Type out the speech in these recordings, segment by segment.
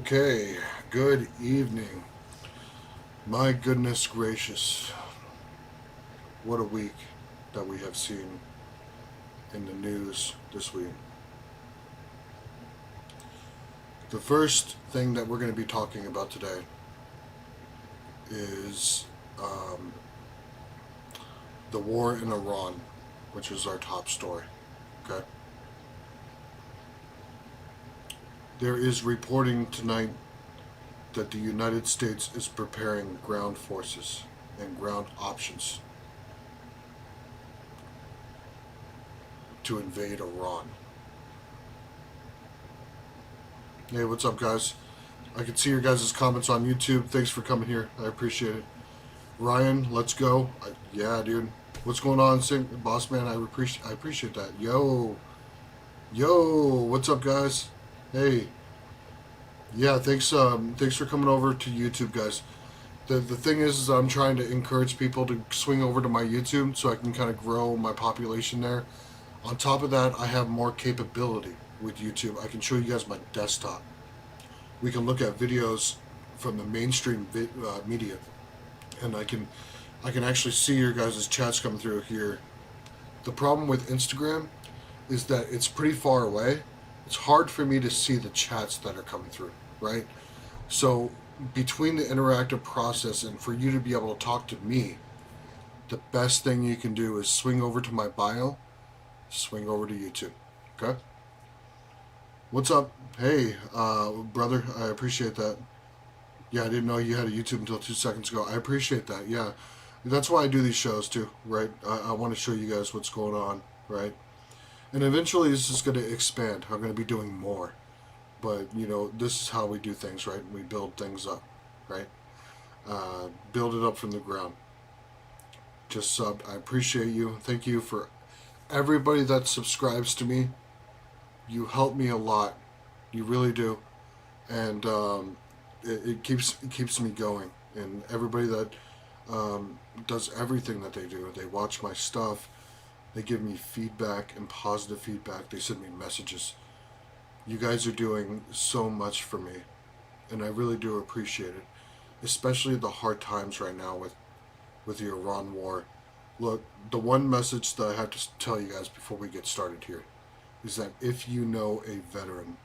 Okay, good evening. My goodness gracious, what a week that we have seen in the news this week. The first thing that we're going to be talking about today is um, the war in Iran, which is our top story. Okay, there is reporting tonight that the United States is preparing ground forces and ground options to invade Iran. Hey, what's up, guys? I can see your guys' comments on YouTube. Thanks for coming here. I appreciate it. Ryan, let's go. Yeah, dude. What's going on, boss man? I appreciate that. Yo, what's up, guys? Hey, yeah, thanks for coming over to YouTube, guys. The thing is I'm trying to encourage people to swing over to my YouTube so I can kind of grow my population there. On top of that, I have more capability with YouTube. I can show you guys my desktop. We can look at videos from the mainstream media, and I can actually see your guys' chats coming through here. The problem with Instagram is that it's pretty far away. It's hard for me to see the chats that are coming through, right? So between the interactive process and for you to be able to talk to me, the best thing you can do is swing over to my bio, swing over to YouTube. Okay? What's up? Hey, brother, I appreciate that. Yeah, I didn't know you had a YouTube until 2 seconds ago. I appreciate that. Yeah, that's why I do these shows too, right? I want to show you guys what's going on, right? And eventually it's just going to expand. I'm going to be doing more. But, this is how we do things, right? We build things up, right? Build it up from the ground. Just subbed. I appreciate you. Thank you for everybody that subscribes to me. You help me a lot. You really do. And it keeps me going. And everybody that does everything that they do, they watch my stuff. They give me feedback and positive feedback. They send me messages. You guys are doing so much for me, and I really do appreciate it, especially the hard times right now with the Iran war. Look, the one message that I have to tell you guys before we get started here is that if you know a veteran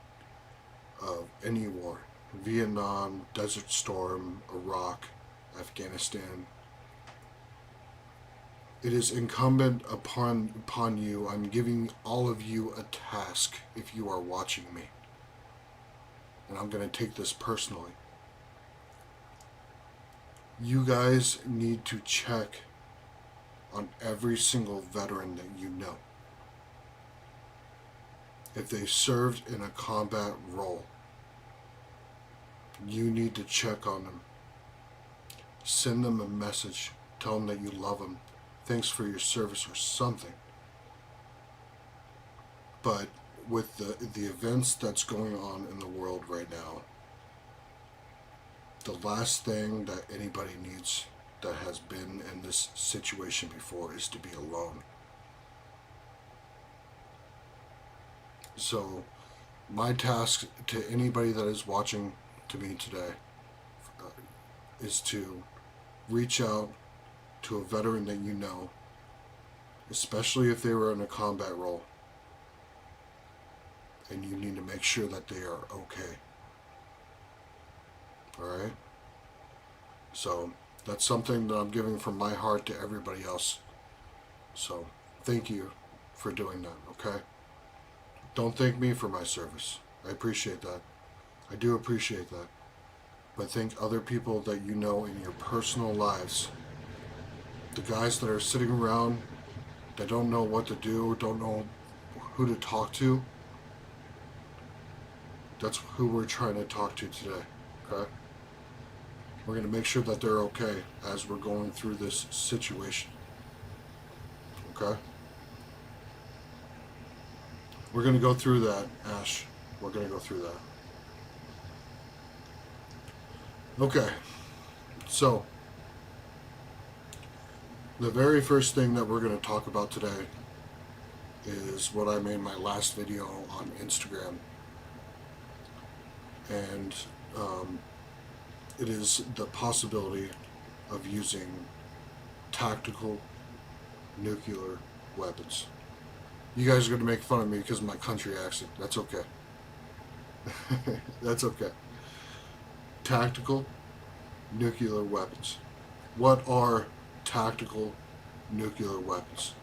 of any war, Vietnam, Desert Storm, Iraq, Afghanistan, it is incumbent upon you. I'm giving all of you a task if you are watching me. And I'm going to take this personally. You guys need to check on every single veteran that you know. If they served in a combat role, you need to check on them. Send them a message. Tell them that you love them. Thanks for your service or something. But with the events that's going on in the world right now, the last thing that anybody needs that has been in this situation before is to be alone. So my task to anybody that is watching to me today is to reach out to a veteran that you know, especially if they were in a combat role, and you need to make sure that they are okay. Alright? So that's something that I'm giving from my heart to everybody else. So thank you for doing that, okay? Don't thank me for my service. I appreciate that. I do appreciate that. But thank other people that you know in your personal lives. The guys that are sitting around that don't know what to do, don't know who to talk to, that's who we're trying to talk to today, okay? We're going to make sure that they're okay as we're going through this situation, okay? We're going to go through that, Ash. We're going to go through that. Okay, so the very first thing that we're going to talk about today is what I made my last video on Instagram. And Um, it is the possibility of using tactical nuclear weapons. You guys are going to make fun of me because of my country accent. That's okay. That's okay. Tactical nuclear weapons. What are tactical nuclear weapons?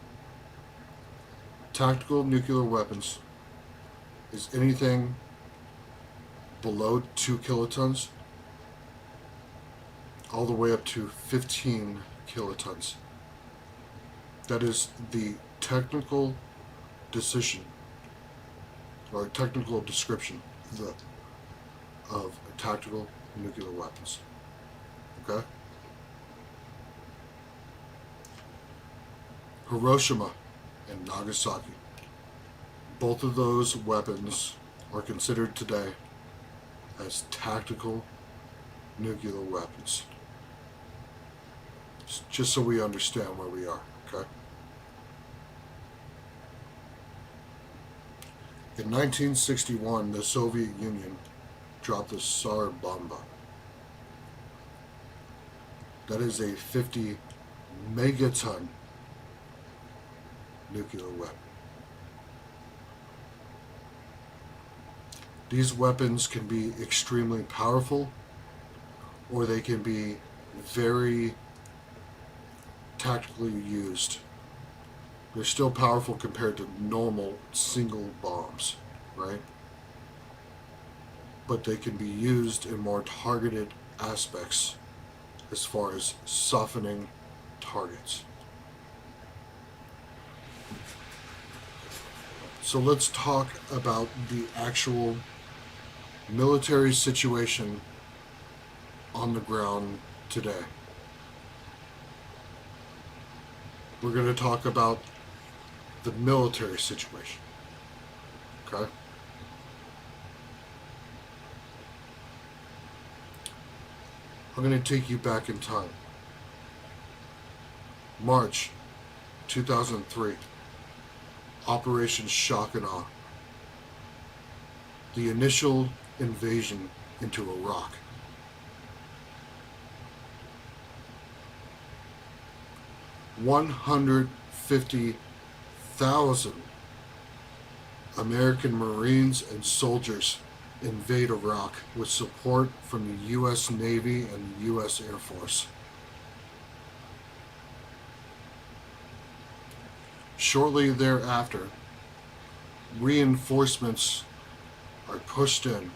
Tactical nuclear weapons is anything below 2 kilotons all the way up to 15 kilotons. That is the technical decision or technical description of tactical nuclear weapons. Okay? Hiroshima and Nagasaki. Both of those weapons are considered today as tactical nuclear weapons. Just so we understand where we are, okay? In 1961, the Soviet Union dropped the Tsar Bomba. That is a 50 megaton nuclear weapon. These weapons can be extremely powerful, or they can be very tactically used. They're still powerful compared to normal single bombs, right? But they can be used in more targeted aspects as far as softening targets. So let's talk about the actual military situation on the ground today. We're going to talk about the military situation. Okay? I'm going to take you back in time. March 2003. Operation Shock and Awe. The initial invasion into Iraq. $150,000 American Marines and soldiers invade Iraq with support from the U.S. Navy and the U.S. Air Force. Shortly thereafter, reinforcements are pushed in.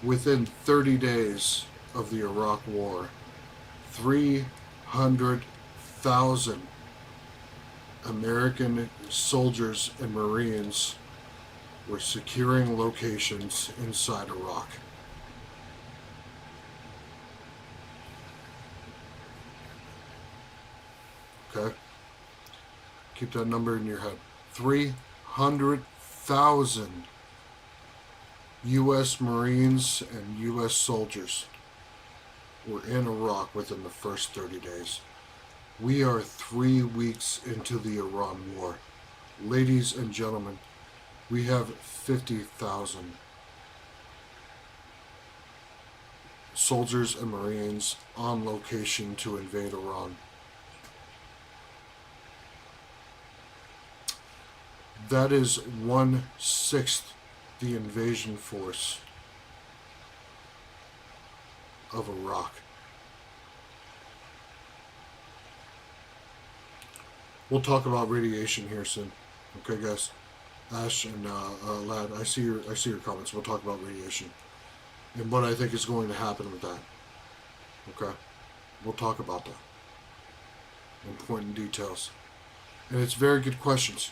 Within 30 days of the Iraq War, 300,000 American soldiers and Marines were securing locations inside Iraq. Okay? Keep that number in your head. 300,000 U.S. Marines and U.S. soldiers were in Iraq within the first 30 days. We are 3 weeks into the Iran war. Ladies and gentlemen, we have 50,000 soldiers and Marines on location to invade Iran. That is 1/6 the invasion force of Iraq. We'll talk about radiation here soon. Okay, guys? Ash and Lad, I see your comments. We'll talk about radiation and what I think is going to happen with that. Okay? We'll talk about that. Important details. And it's very good questions.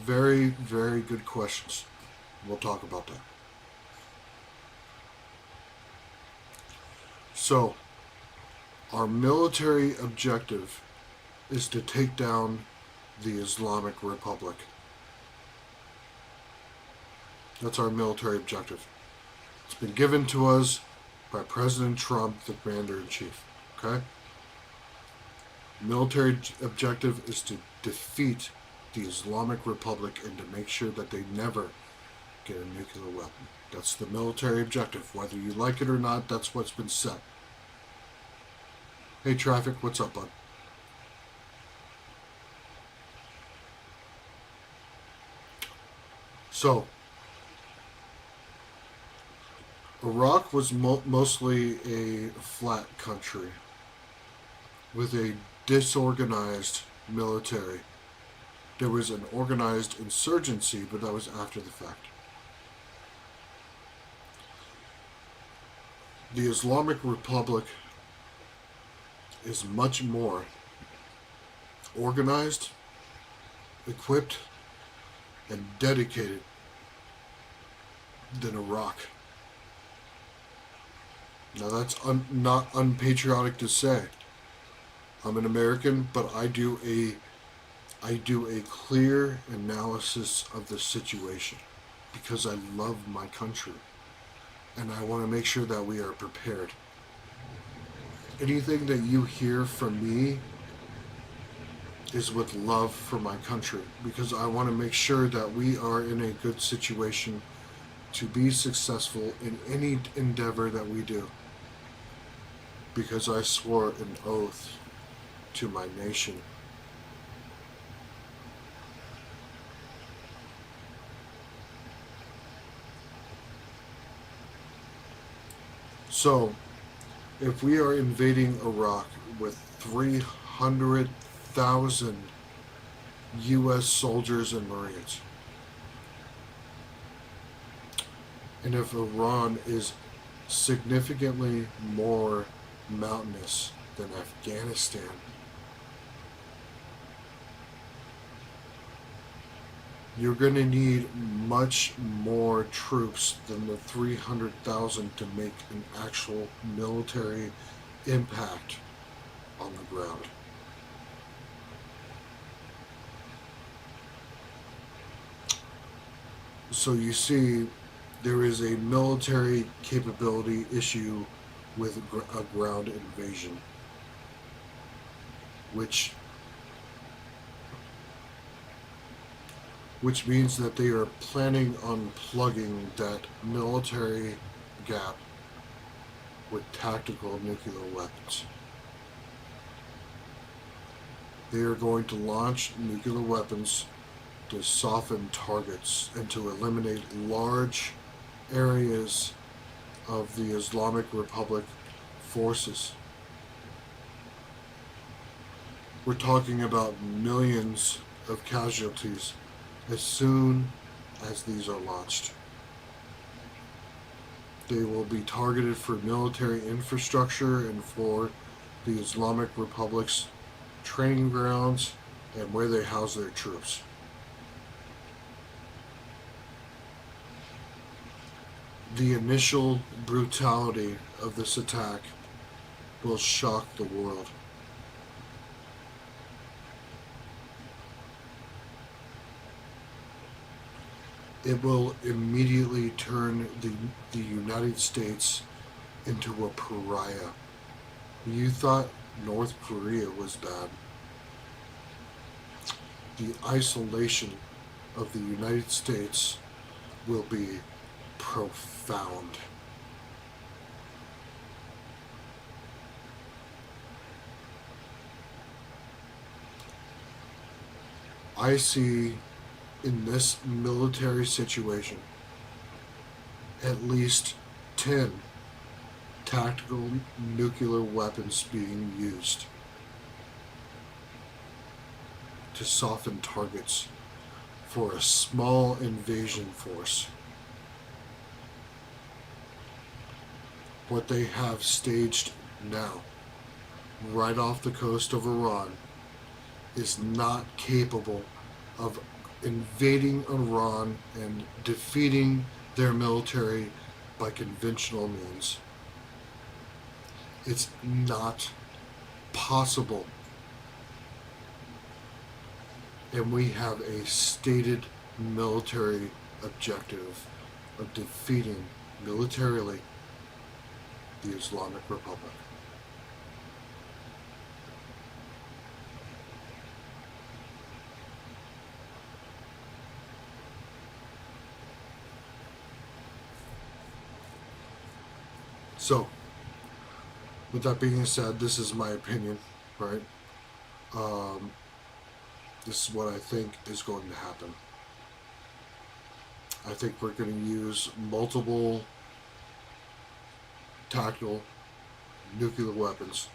Very, very good questions. We'll talk about that. So, our military objective is to take down the Islamic Republic. That's our military objective. It's been given to us by President Trump, the Commander-in-Chief. Okay? Military objective is to defeat the Islamic Republic and to make sure that they never, get a nuclear weapon. That's the military objective. Whether you like it or not, that's what's been set. Hey, Traffic, what's up, bud? So, Iraq was mostly a flat country with a disorganized military. There was an organized insurgency, but that was after the fact. The Islamic Republic is much more organized, equipped, and dedicated than Iraq. Now that's not unpatriotic to say. I'm an American, but I do a clear analysis of the situation because I love my country and I want to make sure that we are prepared. Anything that you hear from me is with love for my country because I want to make sure that we are in a good situation to be successful in any endeavor that we do. Because I swore an oath to my nation. So, if we are invading Iraq with 300,000 U.S. soldiers and Marines, and if Iran is significantly more mountainous than Afghanistan, you're going to need much more troops than the 300,000 to make an actual military impact on the ground. So you see, there is a military capability issue with a ground invasion, which means that they are planning on plugging that military gap with tactical nuclear weapons. They are going to launch nuclear weapons to soften targets and to eliminate large areas of the Islamic Republic forces. We're talking about millions of casualties as soon as these are launched. They will be targeted for military infrastructure and for the Islamic Republic's training grounds and where they house their troops. The initial brutality of this attack will shock the world. It will immediately turn the United States into a pariah. You thought North Korea was bad. The isolation of the United States will be profound. I see in this military situation at least 10 tactical nuclear weapons being used to soften targets for a small invasion force. What they have staged now, right off the coast of Iran, is not capable of invading Iran and defeating their military by conventional means. It's not possible. And we have a stated military objective of defeating militarily the Islamic Republic. So, with that being said, this is my opinion, right? This is what I think is going to happen. I think we're going to use multiple tactical nuclear weapons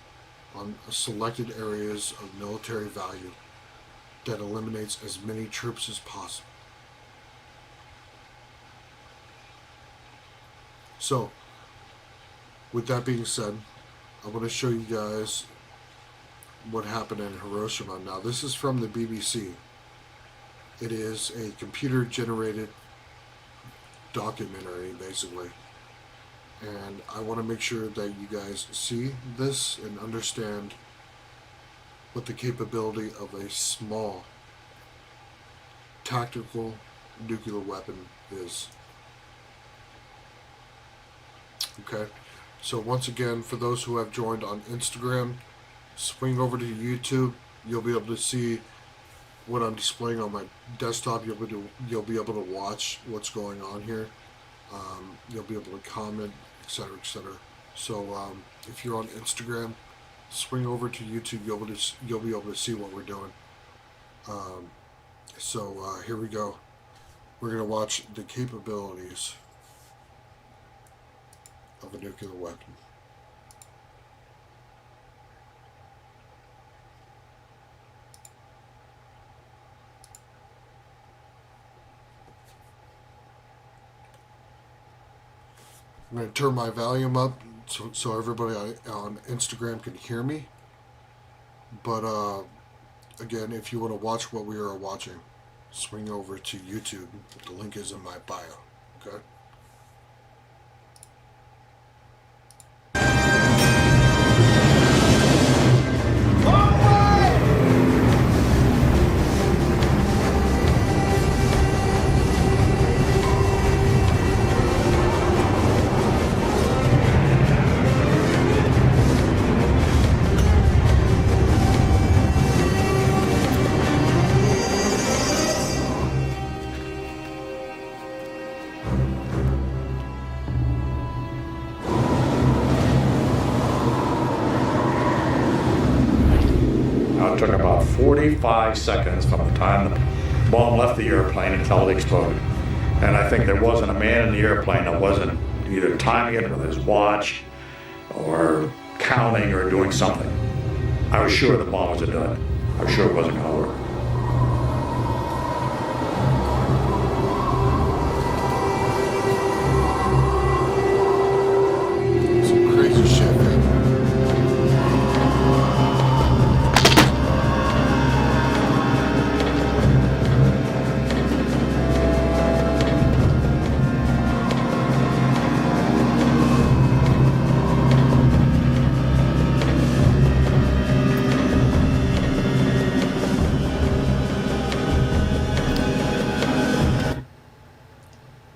on selected areas of military value that eliminates as many troops as possible. So, with that being said, I want to show you guys what happened in Hiroshima. Now, this is from the BBC. It is a computer-generated documentary, basically. And I want to make sure that you guys see this and understand what the capability of a small tactical nuclear weapon is. Okay, so once again, for those who have joined on Instagram, swing over to YouTube. You'll be able to see what I'm displaying on my desktop. You'll be able to watch what's going on here. You'll be able to comment, etc., etc. So if you're on Instagram, swing over to YouTube. You'll be able to see what we're doing. So here we go. We're gonna watch the capabilities of a nuclear weapon. I'm going to turn my volume up so everybody on Instagram can hear me. But again, if you want to watch what we are watching, swing over to YouTube. The link is in my bio. Okay? It took about 45 seconds from the time the bomb left the airplane until it exploded. And I think there wasn't a man in the airplane that wasn't either timing it with his watch or counting or doing something. I was sure the bomb was a dud. I was sure it wasn't going to work. Some crazy shit, man.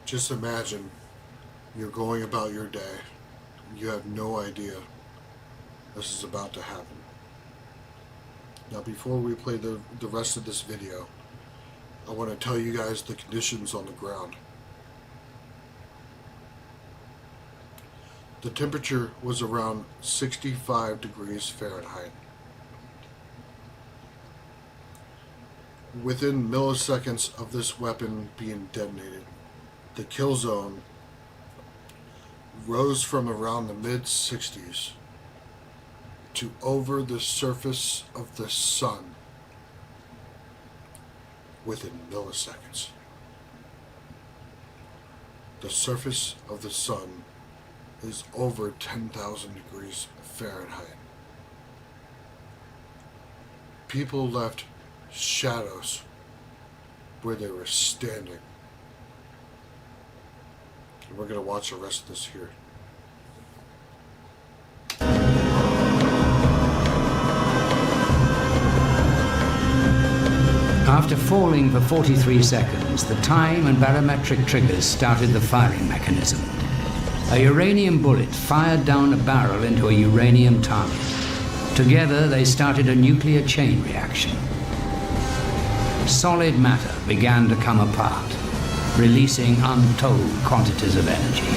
Just imagine you're going about your day. You have no idea this is about to happen. Now, before we play the rest of this video, I want to tell you guys the conditions on the ground. The temperature was around 65 degrees Fahrenheit. Within milliseconds of this weapon being detonated, the kill zone rose from around the mid-60s to over the surface of the sun within milliseconds. The surface of the sun is over 10,000 degrees Fahrenheit. People left shadows where they were standing. And we're going to watch the rest of this here. After falling for 43 seconds, the time and barometric triggers started the firing mechanism. A uranium bullet fired down a barrel into a uranium target. Together, they started a nuclear chain reaction. Solid matter began to come apart, releasing untold quantities of energy.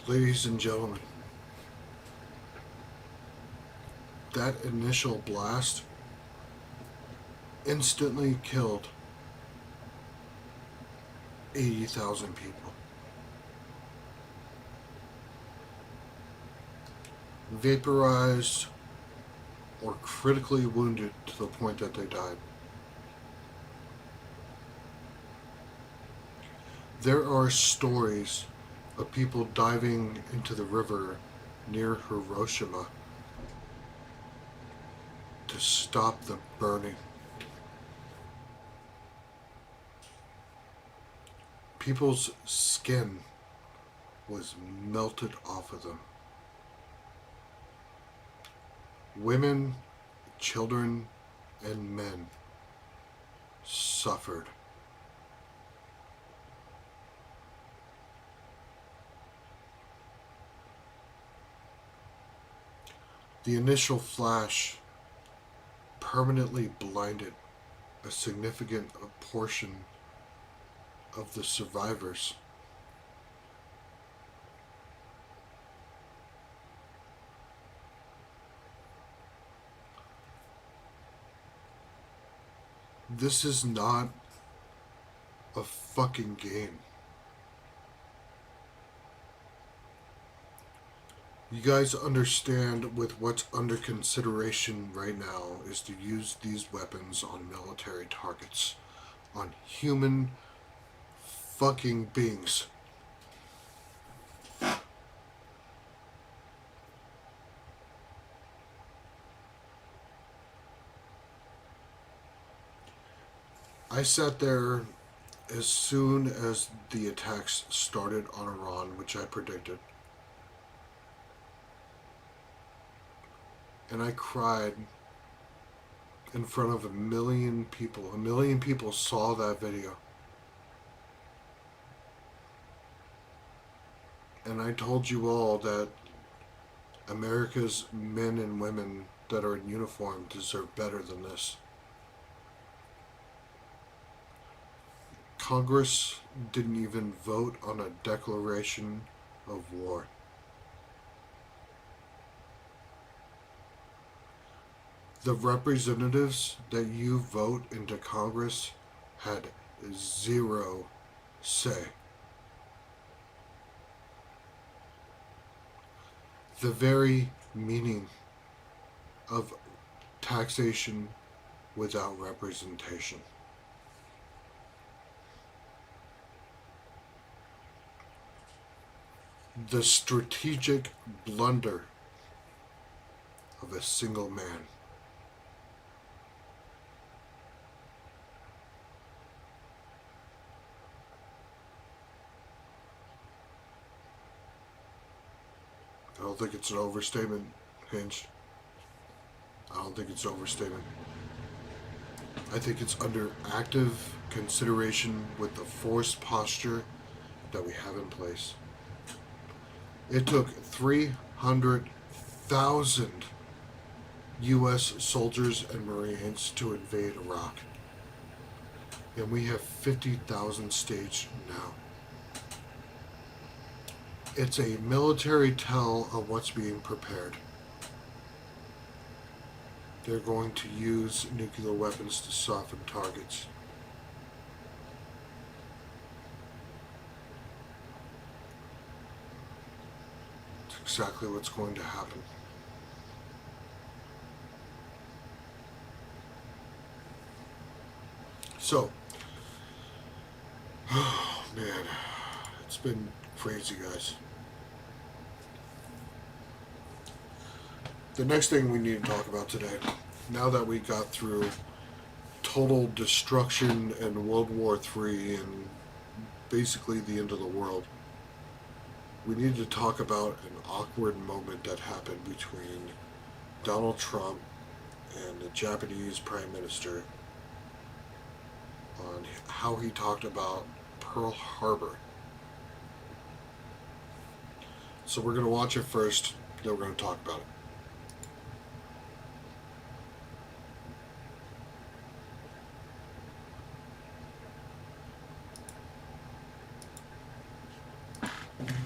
Ladies and gentlemen, that initial blast instantly killed 80,000 people. Vaporized or critically wounded to the point that they died. There are stories of people diving into the river near Hiroshima to stop the burning. People's skin was melted off of them. Women, children, and men suffered. The initial flash permanently blinded a significant portion of the survivors. This is not a fucking game. You guys understand with what's under consideration right now is to use these weapons on military targets, on human fucking beings. I sat there as soon as the attacks started on Iran, which I predicted. And I cried in front of 1 million people. 1 million people saw that video. And I told you all that America's men and women that are in uniform deserve better than this. Congress didn't even vote on a declaration of war. The representatives that you vote into Congress had zero say. The very meaning of taxation without representation. The strategic blunder of a single man. I don't think it's an overstatement, Hinge. I don't think it's an overstatement. I think it's under active consideration with the forced posture that we have in place. It took 300,000 U.S. soldiers and Marines to invade Iraq. And we have 50,000 staged now. It's a military tell of what's being prepared. They're going to use nuclear weapons to soften targets. It's exactly what's going to happen. So, oh man, it's been crazy, guys. The next thing we need to talk about today, now that we got through total destruction and World War III and basically the end of the world, we need to talk about an awkward moment that happened between Donald Trump and the Japanese Prime Minister on how he talked about Pearl Harbor. So we're going to watch it first, then we're going to talk about it.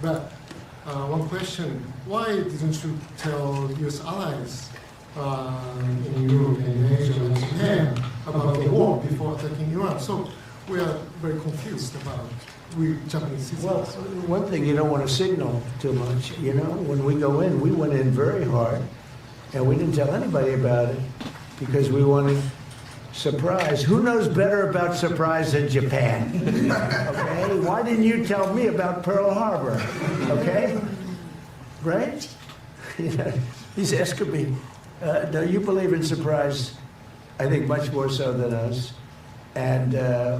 Brother, One question, why didn't you tell US allies in Europe and Asia and Japan about the war before attacking Iran? So we are very confused about we Japanese Well, citizens. one thing, you don't want to signal too much. You know, when we go in, we went in very hard, and we didn't tell anybody about it because we wanted surprise. Who knows better about surprise than Japan? Okay? Why didn't you tell me about Pearl Harbor? Okay? Right? You know, he's asking me. No, you believe in surprise, I think much more so than us. And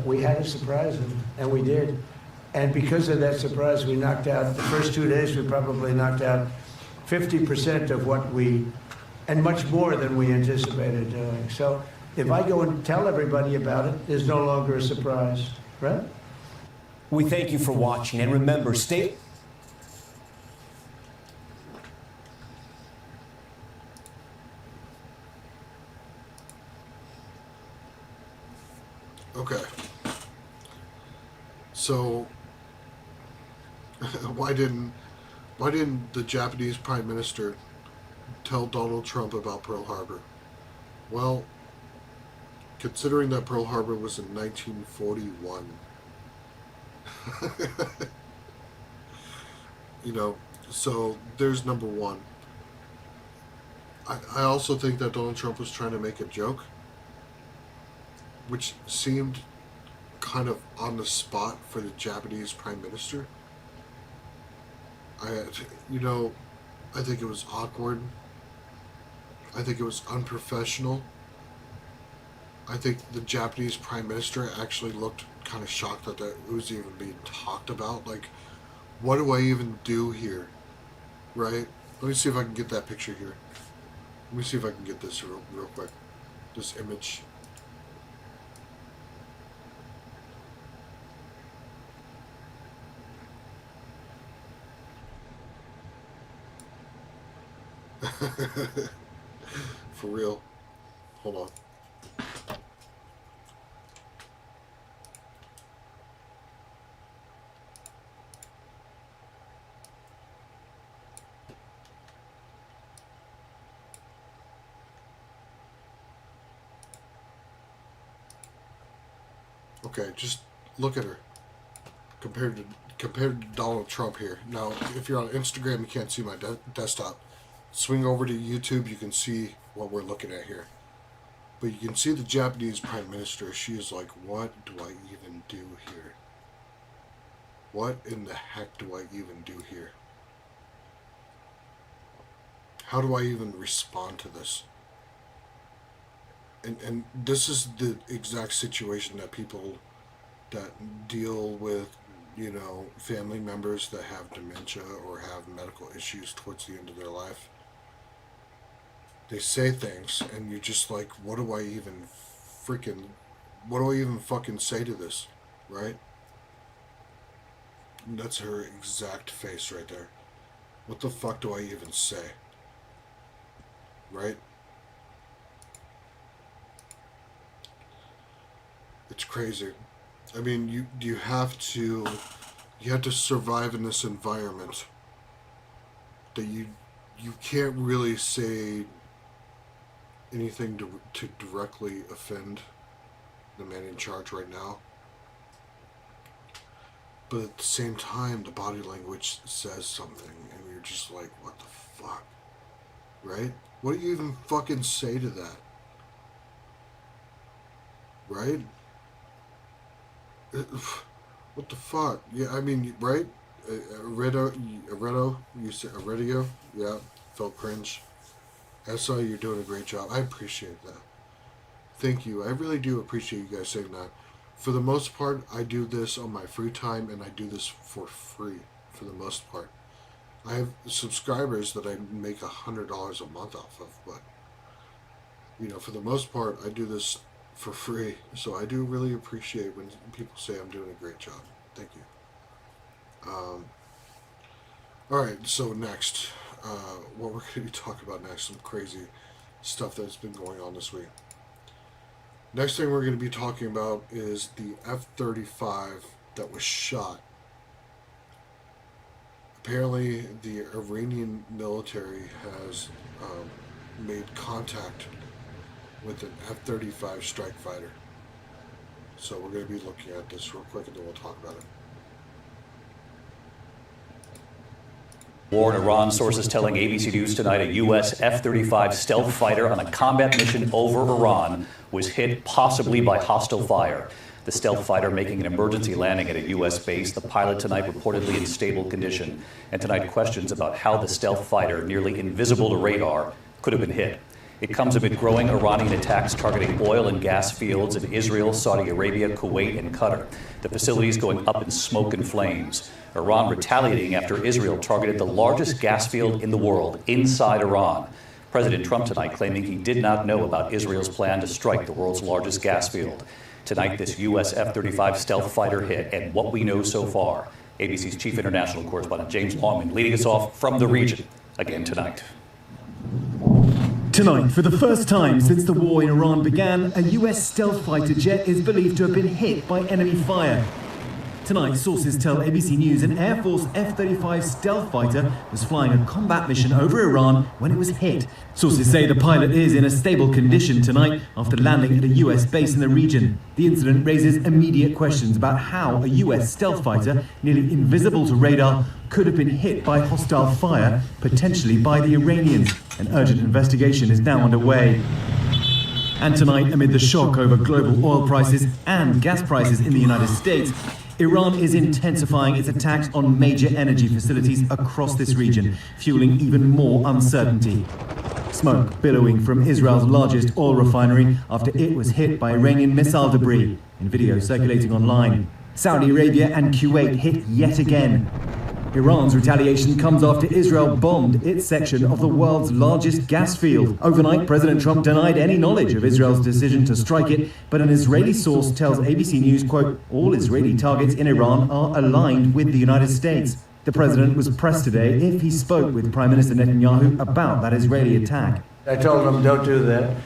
we had to surprise him, and we did. And because of that surprise, we knocked out, the first 2 days, we probably knocked out 50% of what we, and much more than we anticipated doing. So if I go and tell everybody about it, it's no longer a surprise, right? We thank you for watching, and remember, stay... Okay. So why didn't the Japanese Prime Minister tell Donald Trump about Pearl Harbor? Well, considering that Pearl Harbor was in 1941, you know, so there's number one. I also think that Donald Trump was trying to make a joke, which seemed kind of on the spot for the Japanese Prime Minister. I think it was awkward. I think it was unprofessional. I think the Japanese Prime Minister actually looked kind of shocked that it was even being talked about. Like, what do I even do here? Right? Let me see if I can get that picture here. Let me see if I can get this real quick. This image. For real. Hold on. Okay, just look at her. Compared to Donald Trump here. Now, if you're on Instagram, you can't see my desktop. Swing over to YouTube, you can see what we're looking at here. But you can see the Japanese Prime Minister. She is like, what do I even do here? What in the heck do I even do here? How do I even respond to this? And this is the exact situation that people that deal with, you know, family members that have dementia or have medical issues towards the end of their life. They say things and you're just like, what do I even fucking say to this, right? And that's her exact face right there. What the fuck do I even say? Right? It's crazy. I mean, you have to survive in this environment that you can't really say anything to directly offend the man in charge right now. But at the same time, the body language says something, and you're just like, what the fuck? Right? What do you even fucking say to that? Right? What the fuck? Yeah, I mean, right? Aredo, you said Aredio? Yeah, felt cringe. I saw you're doing a great job. I appreciate that. Thank you. I really do appreciate you guys saying that. For the most part, I do this on my free time, and I do this for free, for the most part. I have subscribers that I make $100 a month off of, but, you know, for the most part, I do this for free. So I do really appreciate when people say I'm doing a great job. Thank you. Alright, so next, what we're going to be talking about next, some crazy stuff that's been going on this week. Next thing we're going to be talking about is the F-35 that was shot Apparently, the Iranian military has made contact with an F-35 strike fighter. So we're going to be looking at this real quick and then we'll talk about it. War in Iran, sources telling ABC News tonight a U.S. F-35 stealth fighter on a combat mission over Iran was hit possibly by hostile fire. The stealth fighter making an emergency landing at a U.S. base, the pilot tonight reportedly in stable condition. And tonight questions about how the stealth fighter, nearly invisible to radar, could have been hit. It comes amid growing Iranian attacks targeting oil and gas fields in Israel, Saudi Arabia, Kuwait, and Qatar. The facilities going up in smoke and flames. Iran retaliating after Israel targeted the largest gas field in the world inside Iran. President Trump tonight claiming he did not know about Israel's plan to strike the world's largest gas field. Tonight, this U.S. F-35 stealth fighter hit, and what we know so far. ABC's chief international correspondent James Longman leading us off from the region again tonight. Tonight, for the first time since the war in Iran began, a U.S. stealth fighter jet is believed to have been hit by enemy fire. Tonight, sources tell ABC News an Air Force F-35 stealth fighter was flying a combat mission over Iran when it was hit. Sources say the pilot is in a stable condition tonight after landing at a U.S. base in the region. The incident raises immediate questions about how a U.S. stealth fighter, nearly invisible to radar, could have been hit by hostile fire, potentially by the Iranians. An urgent investigation is now underway. And tonight, amid the shock over global oil prices and gas prices in the United States, Iran is intensifying its attacks on major energy facilities across this region, fueling even more uncertainty. Smoke billowing from Israel's largest oil refinery after it was hit by Iranian missile debris, in video circulating online. Saudi Arabia and Kuwait hit yet again. Iran's retaliation comes after Israel bombed its section of the world's largest gas field. Overnight, President Trump denied any knowledge of Israel's decision to strike it, but an Israeli source tells ABC News, quote, all Israeli targets in Iran are aligned with the United States. The president was pressed today if he spoke with Prime Minister Netanyahu about that Israeli attack. I told him, don't do that,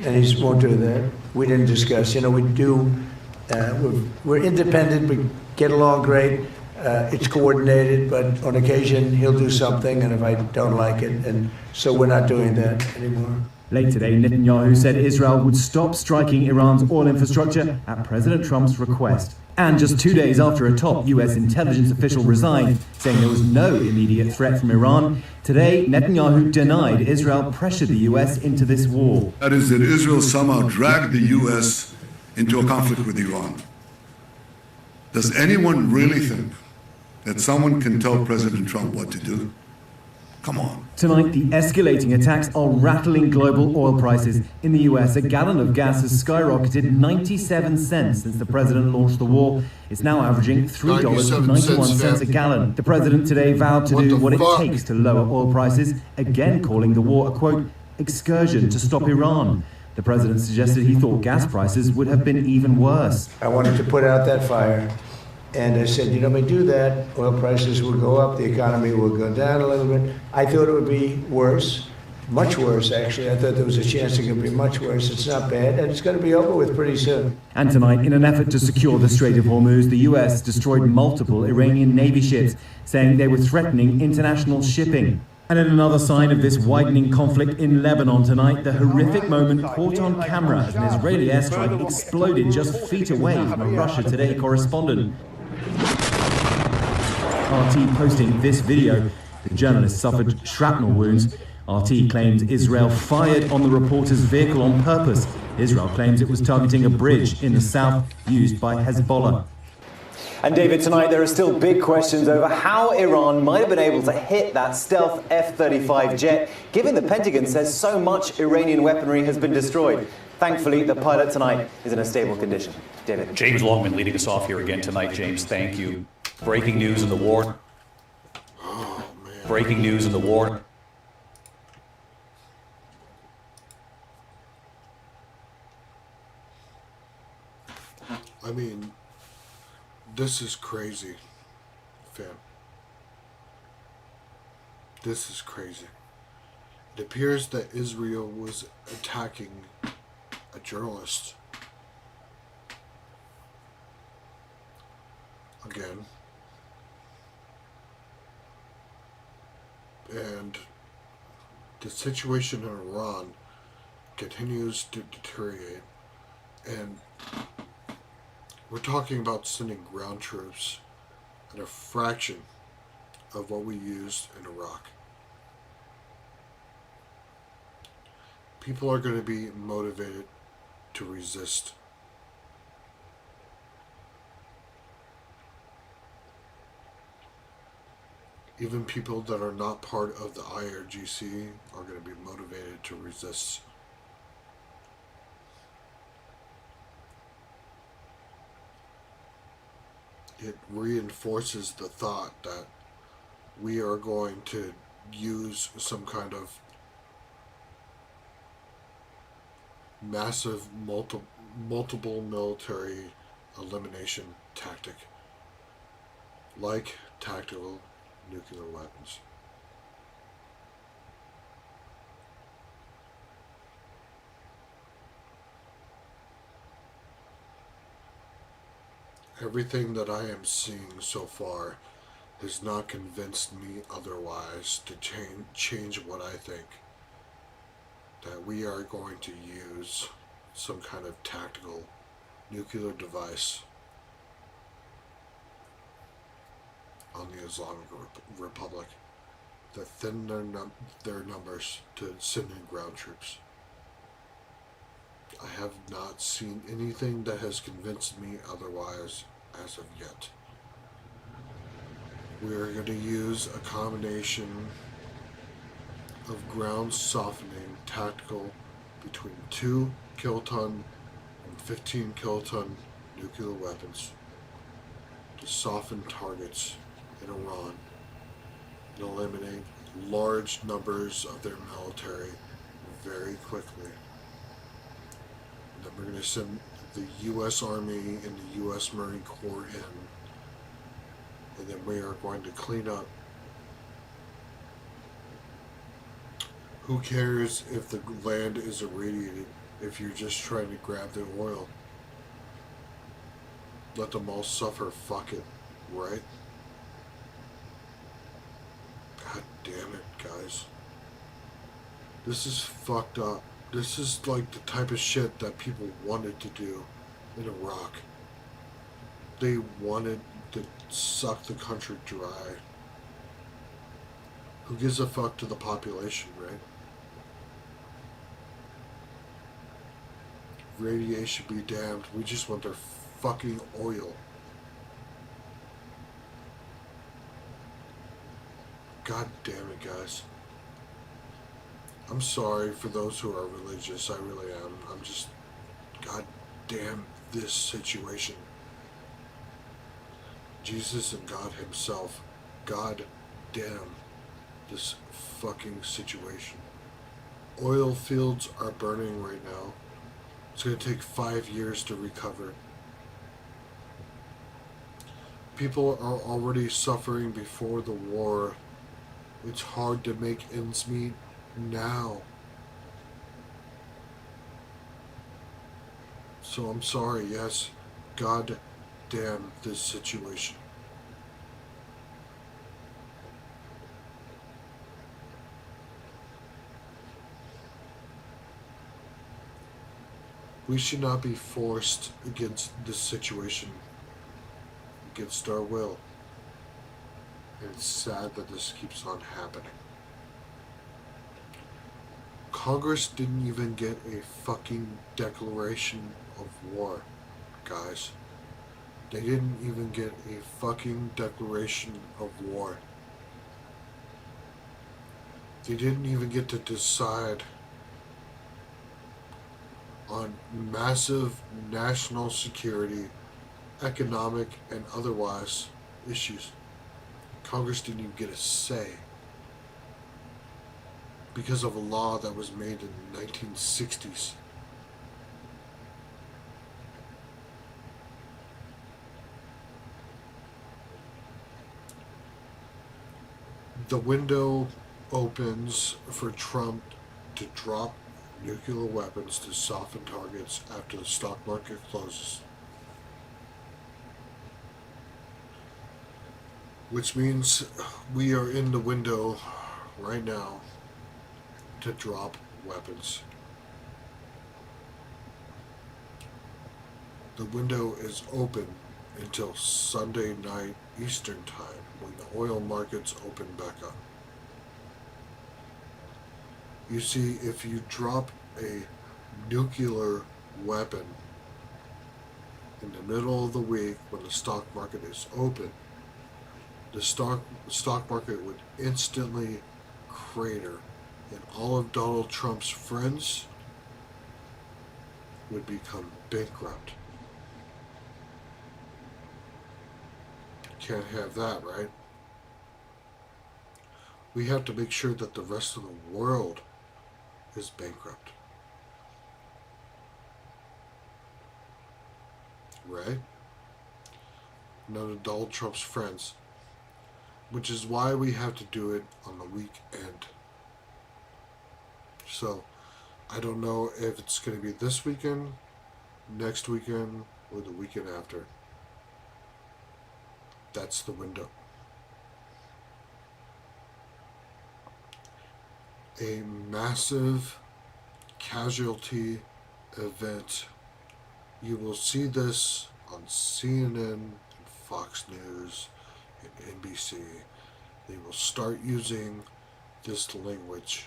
and he won't do that. We didn't discuss. You know, we're independent, we get along great. It's coordinated, but on occasion he'll do something, and if I don't like it, and so we're not doing that anymore. Late today, Netanyahu said Israel would stop striking Iran's oil infrastructure at President Trump's request. And just 2 days after a top U.S. intelligence official resigned, saying there was no immediate threat from Iran, today Netanyahu denied Israel pressured the U.S. into this war. That is, that Israel somehow dragged the U.S. into a conflict with Iran. Does anyone really think that someone can tell President Trump what to do? Come on. Tonight, the escalating attacks are rattling global oil prices. In the US, a gallon of gas has skyrocketed 97 cents since the president launched the war. It's now averaging $3.91 a gallon. The president today vowed to do what it takes to lower oil prices, again calling the war a, quote, excursion to stop Iran. The president suggested he thought gas prices would have been even worse. I wanted to put out that fire. And I said, you know, when we do that, oil prices will go up, the economy will go down a little bit. I thought it would be worse, much worse, actually. I thought there was a chance it could be much worse. It's not bad, and it's going to be over with pretty soon. And tonight, in an effort to secure the Strait of Hormuz, the U.S. destroyed multiple Iranian Navy ships, saying they were threatening international shipping. And in another sign of this widening conflict in Lebanon tonight, the horrific moment caught on camera as an Israeli airstrike exploded just feet away from a Russia Today correspondent. RT posting this video. The journalist suffered shrapnel wounds. RT claims Israel fired on the reporter's vehicle on purpose. Israel claims it was targeting a bridge in the south used by Hezbollah. And David, tonight there are still big questions over how Iran might have been able to hit that stealth F-35 jet, given the Pentagon says so much Iranian weaponry has been destroyed. Thankfully, the pilot tonight is in a stable condition. David. James Longman leading us off here again tonight. James, thank you. Breaking news in the war. Oh, man. Breaking news in the war. I mean, this is crazy, fam. This is crazy. It appears that Israel was attacking a journalist. Again. And the situation in Iran continues to deteriorate. And we're talking about sending ground troops at a fraction of what we used in Iraq. People are going to be motivated to resist. Even people that are not part of the IRGC are going to be motivated to resist. It reinforces the thought that we are going to use some kind of massive multiple military elimination tactic, like tactical nuclear weapons. Everything that I am seeing so far has not convinced me otherwise to change what I think. That we are going to use some kind of tactical nuclear device on the Islamic Republic that thin their numbers to send in ground troops. I have not seen anything that has convinced me otherwise as of yet. We are going to use a combination of ground softening tactical between 2 kiloton and 15 kiloton nuclear weapons to soften targets in Iran and eliminate large numbers of their military very quickly. And then we're going to send the U.S. Army and the U.S. Marine Corps in, and then we are going to clean up. Who cares if the land is irradiated if you're just trying to grab the oil? Let them all suffer, fuck it, right? God damn it, guys. This is fucked up. This is like the type of shit that people wanted to do in Iraq. They wanted to suck the country dry. Who gives a fuck to the population, right? Radiation be damned. We just want their fucking oil. God damn it, guys. I'm sorry for those who are religious. I really am. I'm just... God damn this situation. Jesus and God himself. God damn this fucking situation. Oil fields are burning right now. It's going to take 5 years to recover. People are already suffering before the war. It's hard to make ends meet now. So I'm sorry, yes. God damn this situation. We should not be forced against this situation, against our will. And it's sad that this keeps on happening. Congress didn't even get a fucking declaration of war, guys. They didn't even get a fucking declaration of war. They didn't even get to decide on massive national security, economic and otherwise issues. Congress didn't even get a say because of a law that was made in the 1960s. The window opens for Trump to drop nuclear weapons to soften targets after the stock market closes. Which means we are in the window right now to drop weapons. The window is open until Sunday night Eastern Time, when the oil markets open back up. You see, if you drop a nuclear weapon in the middle of the week when the stock market is open, the stock market would instantly crater, and all of Donald Trump's friends would become bankrupt. Can't have that, right? We have to make sure that the rest of the world is bankrupt. Right? None of Donald Trump's friends. Which is why we have to do it on the weekend. So, I don't know if it's going to be this weekend, next weekend, or the weekend after. That's the window. A massive casualty event. You will see this on CNN, and Fox News, and NBC. They will start using this language.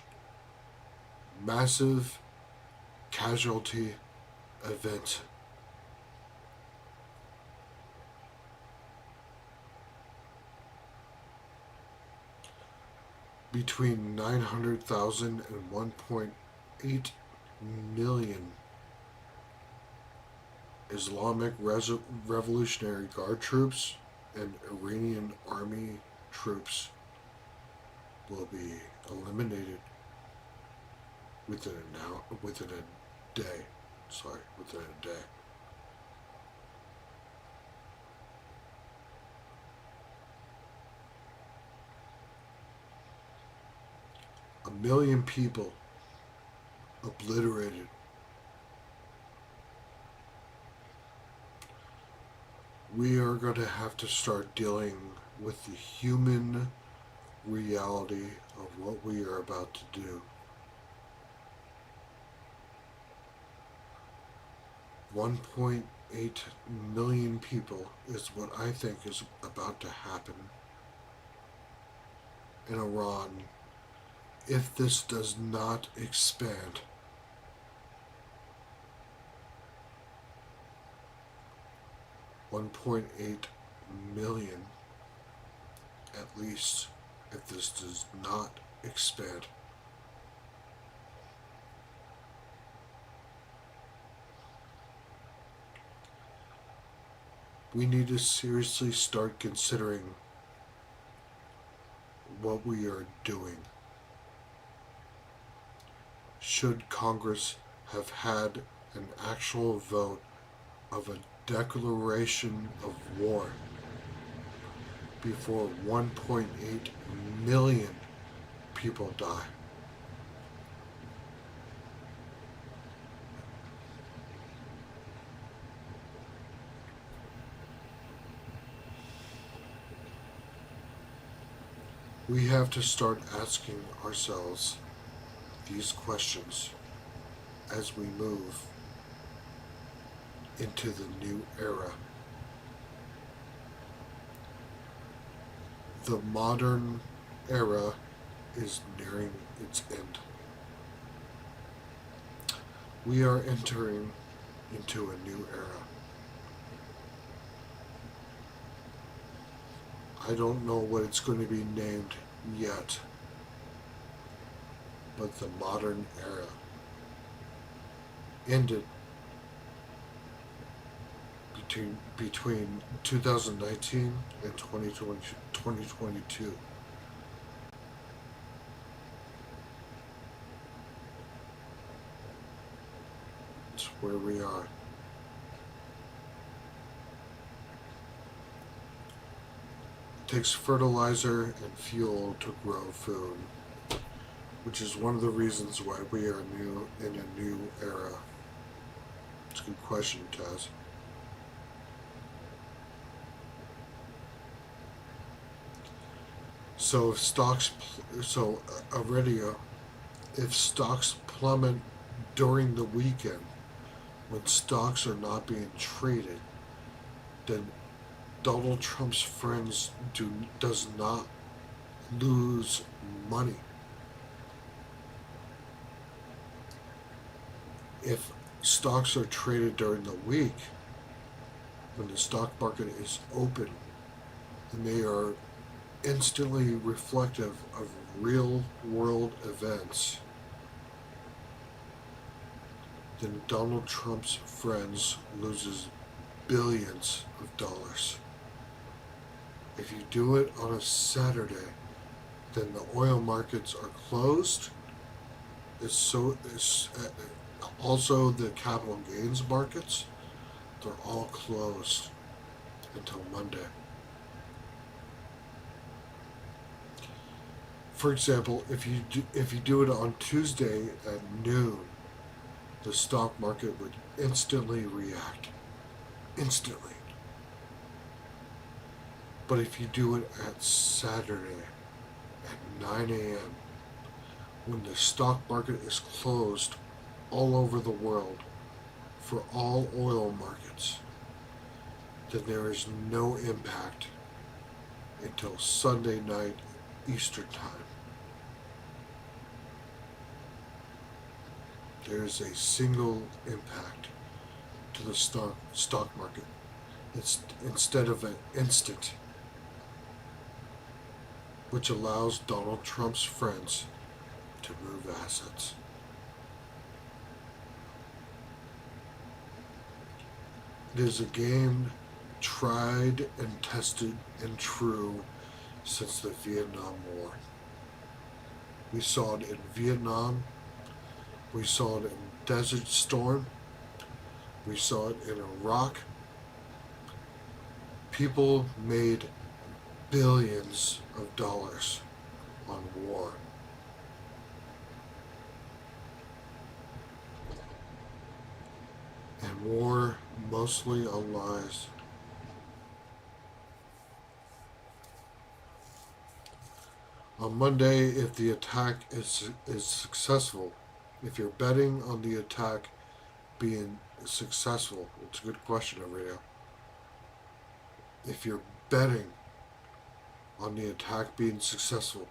Massive casualty event. Between 900,000 and 1.8 million Islamic Revolutionary Guard troops and Iranian army troops will be eliminated within a day. Within a day. A million people obliterated. We are going to have to start dealing with the human reality of what we are about to do. 1.8 million people is what I think is about to happen in Iran if this does not expand. $1.8 million at least if this does not expand. We need to seriously start considering what we are doing. Should Congress have had an actual vote of a declaration of war before 1.8 million people die? We have to start asking ourselves these questions as we move into the new era. The modern era is nearing its end. We are entering into a new era. I don't know what it's going to be named yet, but the modern era ended between 2019 and 2022. It's where we are. It takes fertilizer and fuel to grow food, which is one of the reasons why we are in a new era. It's a good question, Taz. So if if stocks plummet during the weekend, when stocks are not being traded, then Donald Trump's friends does not lose money. If stocks are traded during the week, when the stock market is open, and they are instantly reflective of real world events, then Donald Trump's friends loses billions of dollars. If you do it on a Saturday, then the oil markets are closed. Also the capital gains markets, they're all closed until Monday. For example, if you do it on Tuesday at noon, the stock market would instantly react. Instantly. But if you do it at Saturday at 9 a.m., when the stock market is closed all over the world for all oil markets, then there is no impact until Sunday night Eastern time. There is a single impact to the stock market. It's instead of an instant, which allows Donald Trump's friends to move assets. It is a game tried and tested and true since the Vietnam War. We saw it in Vietnam. We saw it in Desert Storm. We saw it in Iraq. People made billions of dollars on war. And war mostly on lies. On Monday, if the attack is successful, if you're betting on the attack being successful, it's a good question over here. If you're betting on the attack being successful,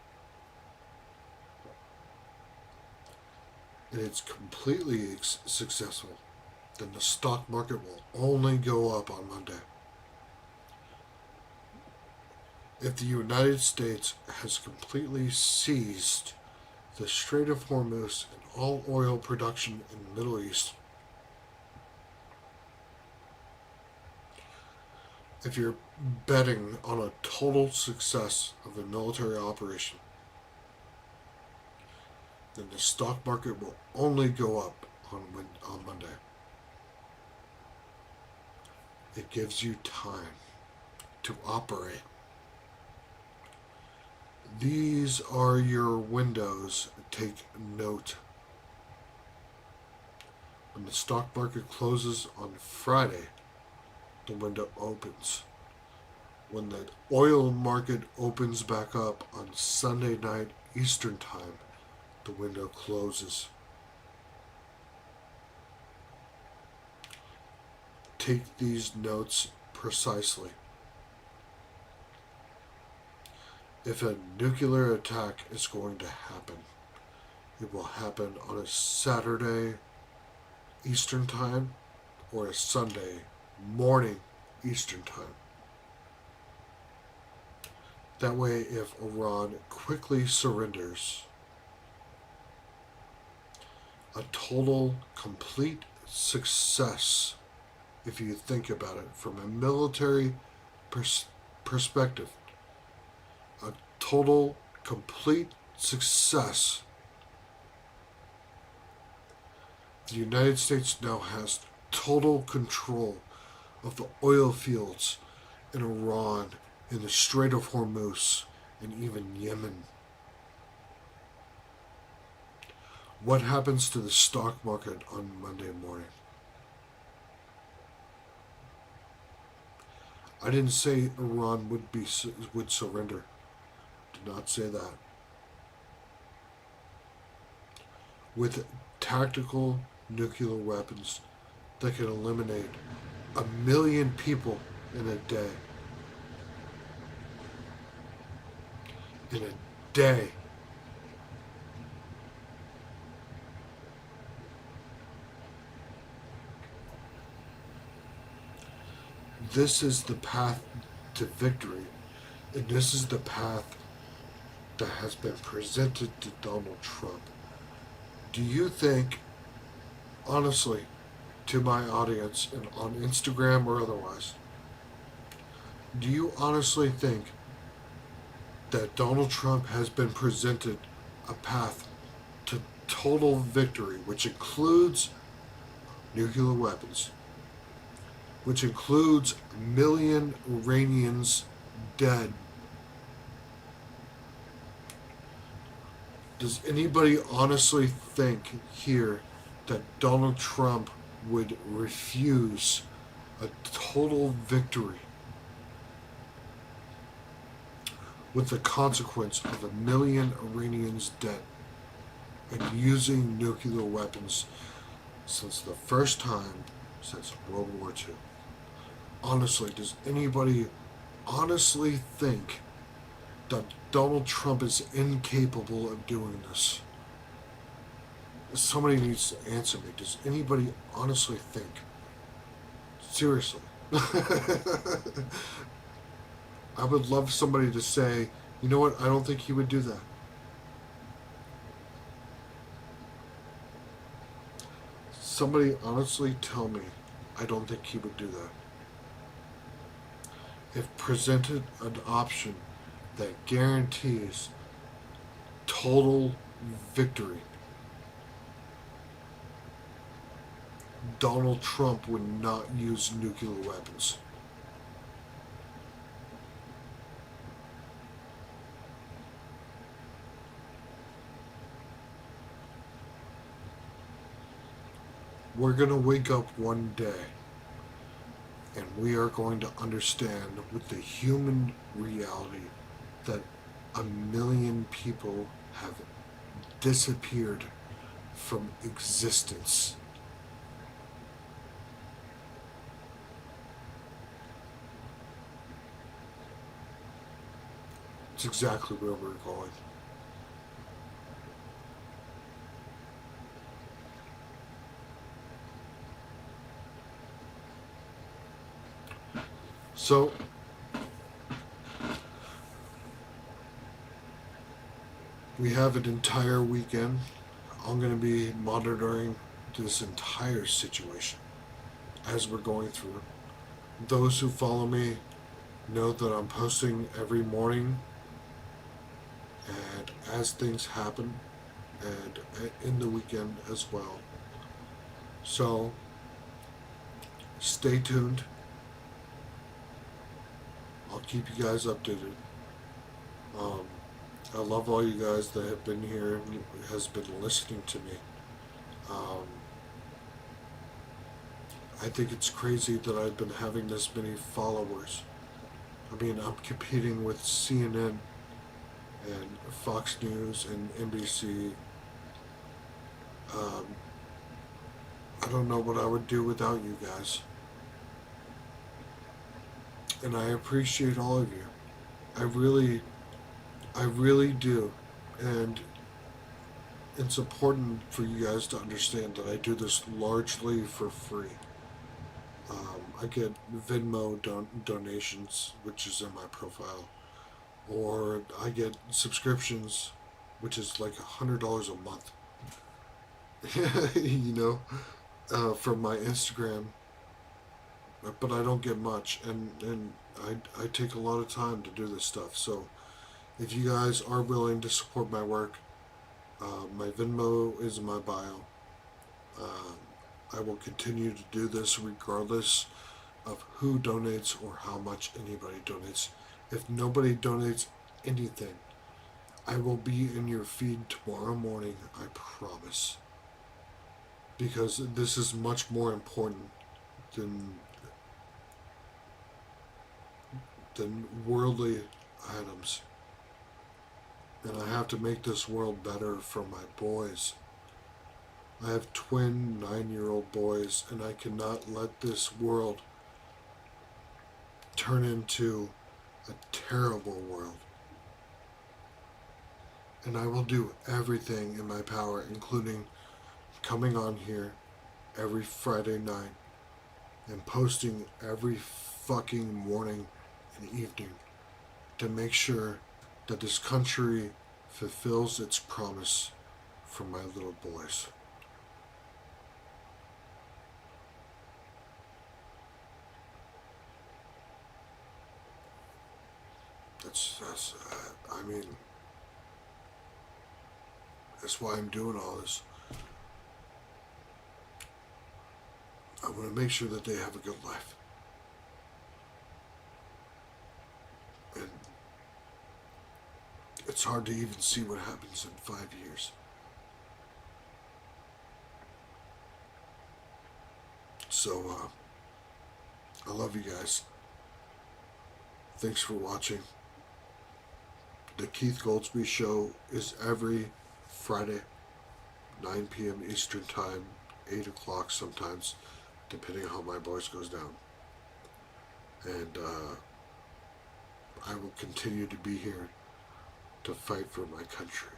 and it's completely successful, then the stock market will only go up on Monday. If the United States has completely seized the Strait of Hormuz and all oil production in the Middle East, if you're betting on a total success of a military operation, then the stock market will only go up on Monday. It gives you time to operate. These are your windows. Take note. When the stock market closes on Friday, the window opens. When the oil market opens back up on Sunday night Eastern time, the window closes. Take these notes precisely. If a nuclear attack is going to happen, it will happen on a Saturday Eastern time or a Sunday morning Eastern time. That way, if Iran quickly surrenders, a total, complete success, if you think about it from a military perspective, a total, complete success. The United States now has total control of the oil fields in Iran, in the Strait of Hormuz, and even Yemen. What happens to the stock market on Monday morning? I didn't say Iran would surrender. Did not say that. With tactical nuclear weapons that can eliminate 1 million people in a day. In a day. This is the path to victory, and this is the path that has been presented to Donald Trump. Do you think, honestly, to my audience and on Instagram or otherwise, do you honestly think that Donald Trump has been presented a path to total victory, which includes nuclear weapons, which includes 1 million Iranians dead? Does anybody honestly think here that Donald Trump would refuse a total victory with the consequence of 1 million Iranians dead and using nuclear weapons since the first time since World War II? Honestly, does anybody honestly think that Donald Trump is incapable of doing this? Somebody needs to answer me. Does anybody honestly think? Seriously. I would love somebody to say, you know what, I don't think he would do that. Somebody honestly tell me, I don't think he would do that. If presented an option that guarantees total victory, Donald Trump would not use nuclear weapons. We're going to wake up one day and we are going to understand with the human reality that 1 million people have disappeared from existence. It's exactly where we're going. So, we have an entire weekend. I'm going to be monitoring this entire situation as we're going through. Those who follow me know that I'm posting every morning and as things happen and in the weekend as well. So, stay tuned. I'll keep you guys updated. I love all you guys that have been here and has been listening to me. I think it's crazy that I've been having this many followers. I mean, I'm competing with CNN and Fox News and NBC. I don't know what I would do without you guys. And I appreciate all of you. I really do. And it's important for you guys to understand that I do this largely for free. I get Venmo donations, which is in my profile. Or I get subscriptions, which is like $100 a month. You know, from my Instagram. But I don't get much, and I take a lot of time to do this stuff. So if you guys are willing to support my work, my Venmo is in my bio. I will continue to do this regardless of who donates or how much anybody donates. If nobody donates anything, I will be in your feed tomorrow morning, I promise. Because this is much more important than worldly items. And I have to make this world better for my boys. I have twin 9-year-old boys, and I cannot let this world turn into a terrible world. And I will do everything in my power, including coming on here every Friday night and posting every fucking morning and evening to make sure that this country fulfills its promise for my little boys. I mean, that's why I'm doing all this. I want to make sure that they have a good life. And it's hard to even see what happens in 5 years. So, I love you guys. Thanks for watching. The Keith Goldsby Show is every Friday, 9 p.m. Eastern Time, 8 o'clock sometimes, depending on how my voice goes down. And I will continue to be here to fight for my country.